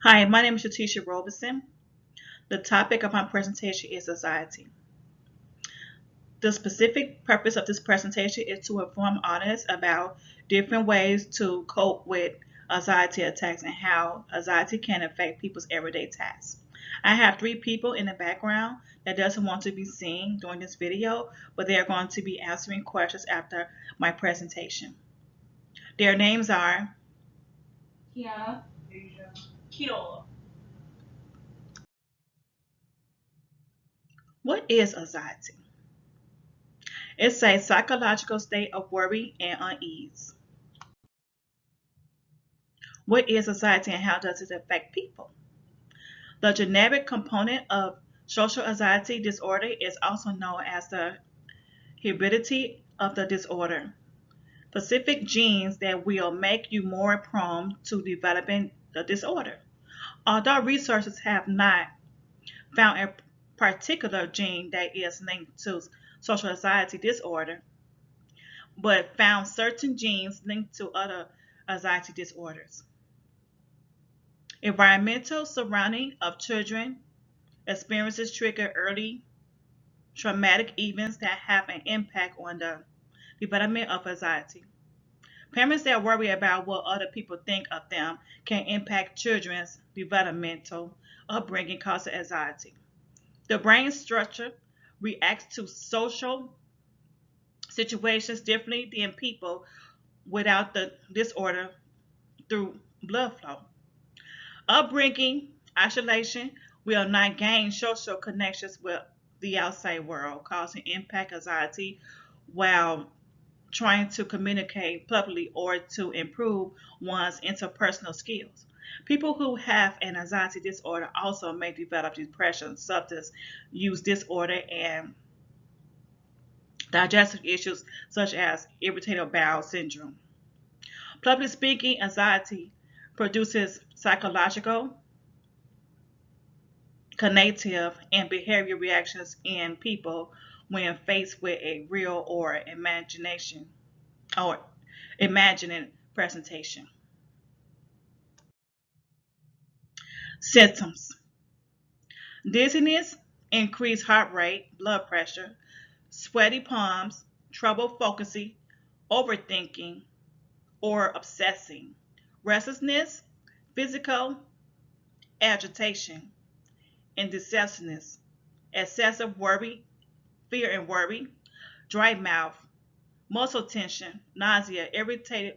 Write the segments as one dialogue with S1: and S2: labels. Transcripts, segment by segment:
S1: Hi, my name is Shatisha Robinson. The topic of my presentation is anxiety. The specific purpose of this presentation is to inform audience about different ways to cope with anxiety attacks and how anxiety can affect people's everyday tasks. I have three people in the background that doesn't want to be seen during this video, but they are going to be answering questions after my presentation. Their names are Kiana, Asia, Keola. What is anxiety? It's a psychological state of worry and unease. What is anxiety and how does it affect people? The genetic component of social anxiety disorder is also known as the heredity of the disorder. Specific genes that will make you more prone to developing the disorder. Although researchers have not found a particular gene that is linked to social anxiety disorder, but found certain genes linked to other anxiety disorders. Environmental surrounding of children experiences trigger early traumatic events that have an impact on the development of anxiety. Parents that worry about what other people think of them can impact children's developmental upbringing causing anxiety. The brain structure reacts to social situations differently than people without the disorder through blood flow. Upbringing, isolation will not gain social connections with the outside world, causing impact anxiety while trying to communicate publicly or to improve one's interpersonal skills. People who have an anxiety disorder also may develop depression, substance use disorder, and digestive issues such as irritable bowel syndrome. Public speaking anxiety produces psychological, cognitive, and behavior reactions in people when faced with a real or imagining presentation. Symptoms: dizziness, increased heart rate, blood pressure, sweaty palms, trouble focusing, overthinking, or obsessing, restlessness, physical agitation, indecisiveness, excessive worry, fear and worry, dry mouth, muscle tension, nausea, irritated,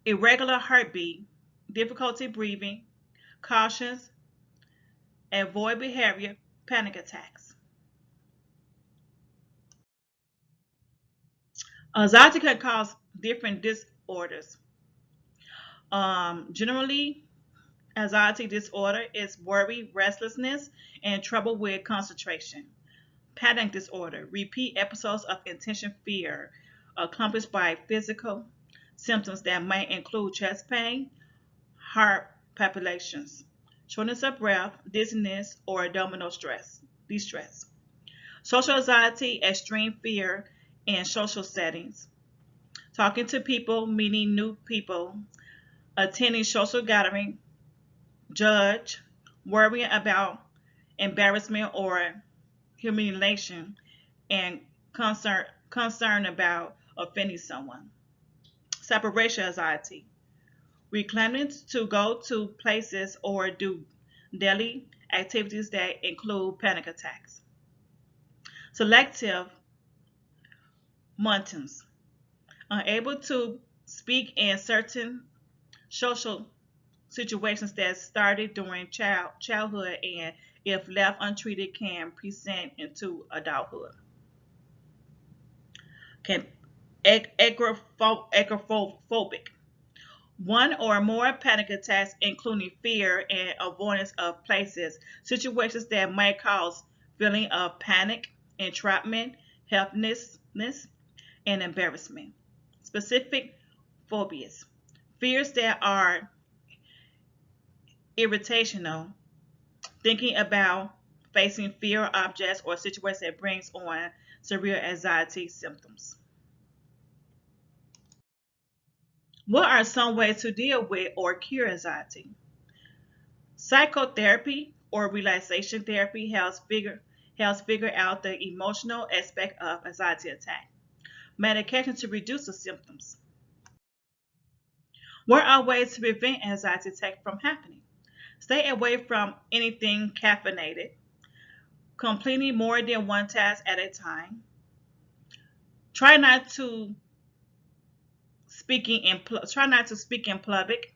S1: irregular heartbeat, difficulty breathing, cautions, avoid behavior, panic attacks. Anxiety can cause different disorders. Generally, anxiety disorder is worry, restlessness, and trouble with concentration. Panic disorder, repeat episodes of intense fear, accompanied by physical symptoms that may include chest pain, heart palpitations, shortness of breath, dizziness, or abdominal distress. Social anxiety, extreme fear in social settings, talking to people, meeting new people, attending social gathering, judge, worrying about embarrassment or humiliation, and concern about offending someone. Separation anxiety, reclaiming to go to places or do daily activities that include panic attacks. Selective mutism, unable to speak in certain social situations that started during childhood and, if left untreated, can present into adulthood. Can agoraphobic, one or more panic attacks, including fear and avoidance of places, situations that may cause feeling of panic, entrapment, helplessness, and embarrassment. Specific phobias, fears that are irritational, thinking about facing fear objects or situations that brings on severe anxiety symptoms. What are some ways to deal with or cure anxiety? Psychotherapy or relaxation therapy helps figure out the emotional aspect of anxiety attack. Medication to reduce the symptoms. What are ways to prevent anxiety attack from happening? Stay away from anything caffeinated. Completing more than one task at a time. Try not to try not to speak in public.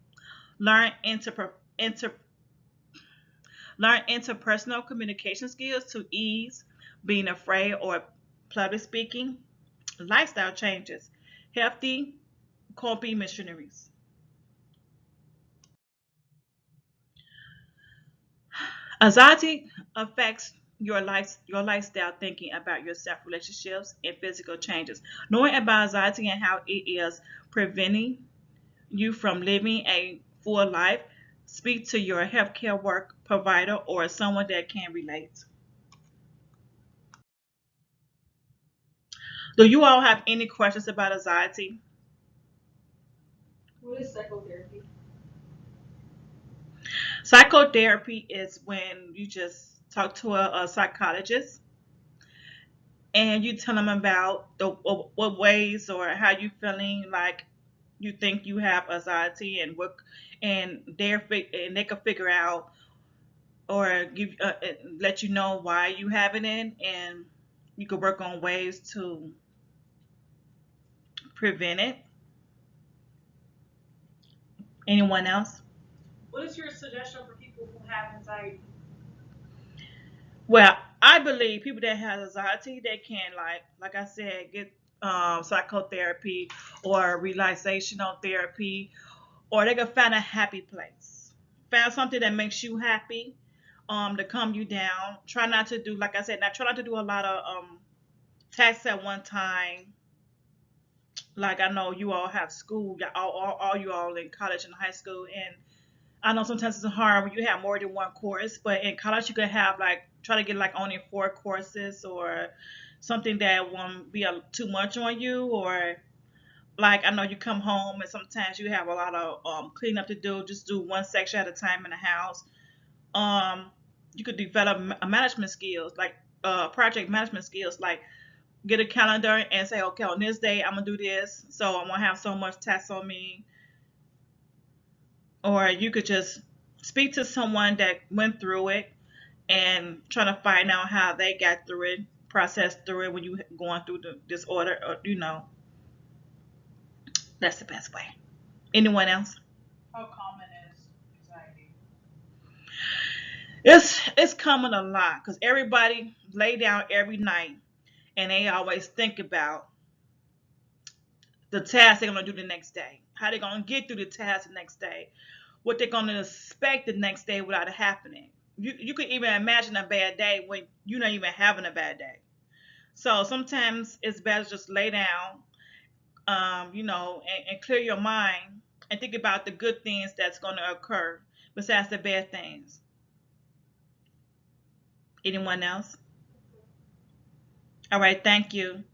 S1: Learn inter, learn interpersonal communication skills to ease being afraid or public speaking. Lifestyle changes. Healthy coping missionaries. Anxiety affects your lifestyle thinking about yourself, relationships, and physical changes. Knowing about anxiety and how it is preventing you from living a full life, speak to your healthcare work provider or someone that can relate. Do you all have any questions about anxiety?
S2: What is psychotherapy?
S1: Psychotherapy is when you just talk to a psychologist and you tell them about what ways or how you feeling like you think you have anxiety and what and and they can figure out or give let you know why you having it and you could work on ways to prevent it. Anyone else?
S2: What is your suggestion for people who have anxiety?
S1: Well, I believe people that have anxiety, they can like I said, get psychotherapy or relaxational therapy, or they can find a happy place. Find something that makes you happy, to calm you down. Try not to do, like I said, not try not to do a lot of tasks at one time. Like I know you all have school, all you all in college and high school, and I know sometimes it's hard when you have more than one course, but in college you could have like try to get like only four courses or something that won't be too much on you. Or like I know you come home and sometimes you have a lot of cleanup to do. Just do one section at a time in the house. Um, you could develop management skills like project management skills, like get a calendar and say, okay, on this day I'm gonna do this, so I'm gonna have so much tasks on me. Or you could just speak to someone that went through it and trying to find out how they got through it, process through it when you going through the disorder, or that's the best way. Anyone else?
S2: How common is anxiety?
S1: It's coming a lot because everybody lay down every night and they always think about the task they're gonna do the next day, how they're gonna get through the task the next day, what they're gonna expect the next day without it happening. You could even imagine a bad day when you're not even having a bad day. So sometimes it's better just lay down, and clear your mind and think about the good things that's going to occur besides the bad things. Anyone else? All right, thank you.